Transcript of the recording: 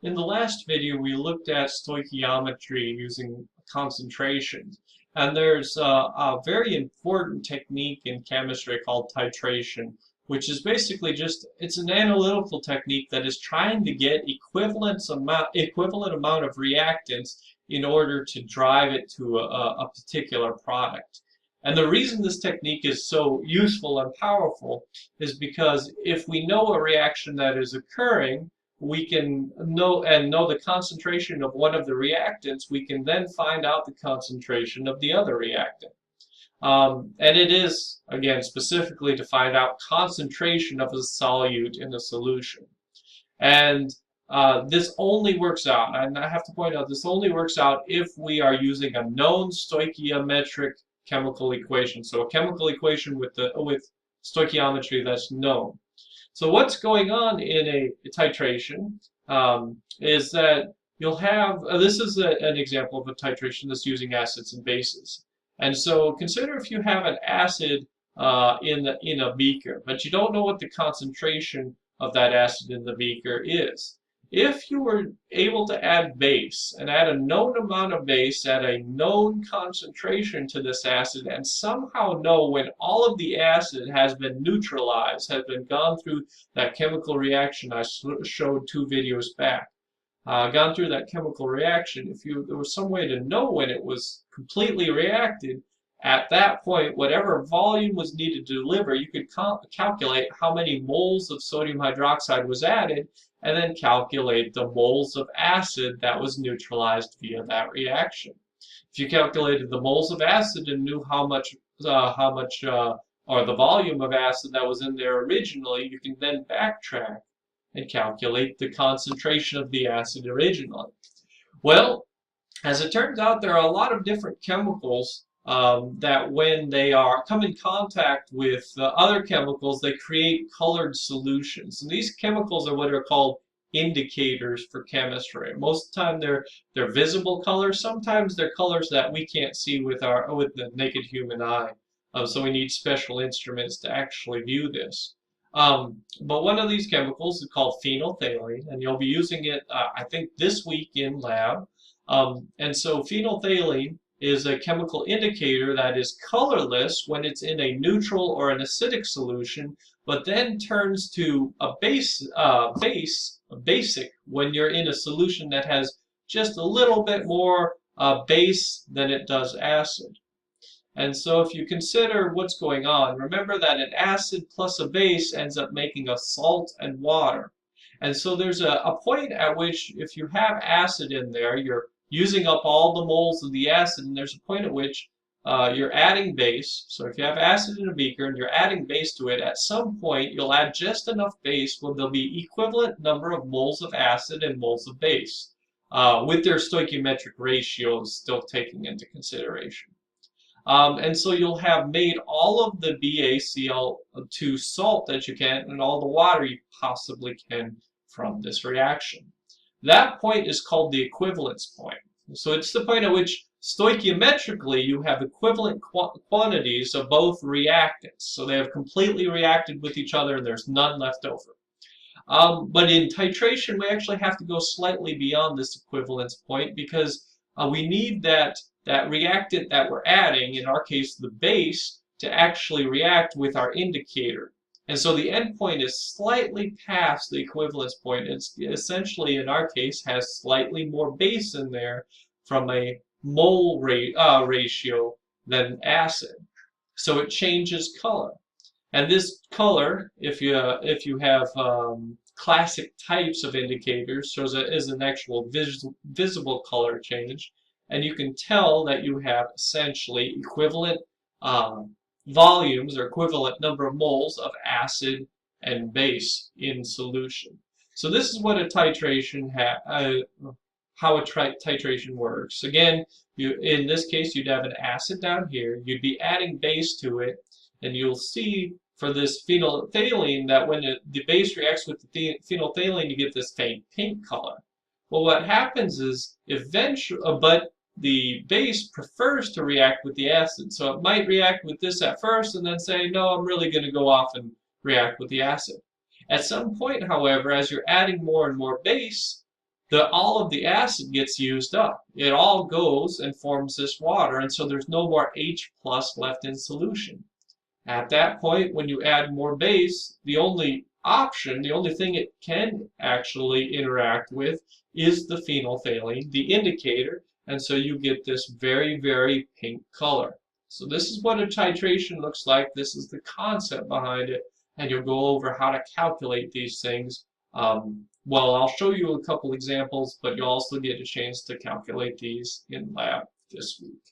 In the last video, we looked at stoichiometry using concentrations. And there's a very important technique in chemistry called titration, which is basically it's an analytical technique that is trying to get equivalent amount of reactants in order to drive it to a particular product. And the reason this technique is so useful and powerful is because if we know a reaction that is occurring, we can know the concentration of one of the reactants, we can then find out the concentration of the other reactant. And it is, again, specifically to find out concentration of a solute in a solution. And this only works out, and I have to point out, this only works out if we are using a known stoichiometric chemical equation. So a chemical equation with stoichiometry that's known. So what's going on in a titration is that you'll have, this is an example of a titration that's using acids and bases. And so consider if you have an acid in a beaker, but you don't know what the concentration of that acid in the beaker is. If you were able to add base and add a known amount of base at a known concentration to this acid and somehow know when all of the acid has been neutralized, has been gone through that chemical reaction I showed 2 videos back, gone through that chemical reaction, if there was some way to know when it was completely reacted, at that point, whatever volume was needed to deliver, you could calculate how many moles of sodium hydroxide was added, and then calculate the moles of acid that was neutralized via that reaction. If you calculated the moles of acid and knew how much or the volume of acid that was in there originally, you can then backtrack and calculate the concentration of the acid originally. Well, as it turns out, there are a lot of different chemicals that when they come in contact with other chemicals, they create colored solutions. And these chemicals are what are called indicators for chemistry. Most of the time they're visible colors. Sometimes they're colors that we can't see with the naked human eye. So we need special instruments to actually view this. But one of these chemicals is called phenolphthalein, and you'll be using it, I think, this week in lab. And so phenolphthalein is a chemical indicator that is colorless when it's in a neutral or an acidic solution, but then turns to a basic when you're in a solution that has just a little bit more base than it does acid. And so if you consider what's going on, remember that an acid plus a base ends up making a salt and water. And so there's a point at which if you have acid in there, you're using up all the moles of the acid, and there's a point at which you're adding base. So if you have acid in a beaker and you're adding base to it, at some point you'll add just enough base where there'll be equivalent number of moles of acid and moles of base, with their stoichiometric ratios still taking into consideration. And so you'll have made all of the BaCl2 salt that you can and all the water you possibly can from this reaction. That point is called the equivalence point. So it's the point at which stoichiometrically you have equivalent quantities of both reactants. So they have completely reacted with each other and there's none left over. But in titration, we actually have to go slightly beyond this equivalence point because we need that reactant that we're adding, in our case the base, to actually react with our indicator. And so the endpoint is slightly past the equivalence point. It's essentially, in our case, has slightly more base in there from a mole ratio than acid. So it changes color. And this color, if you have classic types of indicators, shows it is an actual visible color change. And you can tell that you have essentially equivalent volumes or equivalent number of moles of acid and base in solution. So this is what a titration how a titration works. Again, in this case, you'd have an acid down here. You'd be adding base to it, and you'll see for this phenolphthalein that when the base reacts with the phenolphthalein, you get this faint pink color. Well, what happens is eventually, but the base prefers to react with the acid. So it might react with this at first and then say, no, I'm really going to go off and react with the acid. At some point, however, as you're adding more and more base, all of the acid gets used up. It all goes and forms this water, and so there's no more H plus left in solution. At that point, when you add more base, the only option, the only thing it can actually interact with is the phenolphthalein, the indicator, and so you get this very, very pink color. So this is what a titration looks like. This is the concept behind it, and you'll go over how to calculate these things. Well, I'll show you a couple examples, but you'll also get a chance to calculate these in lab this week.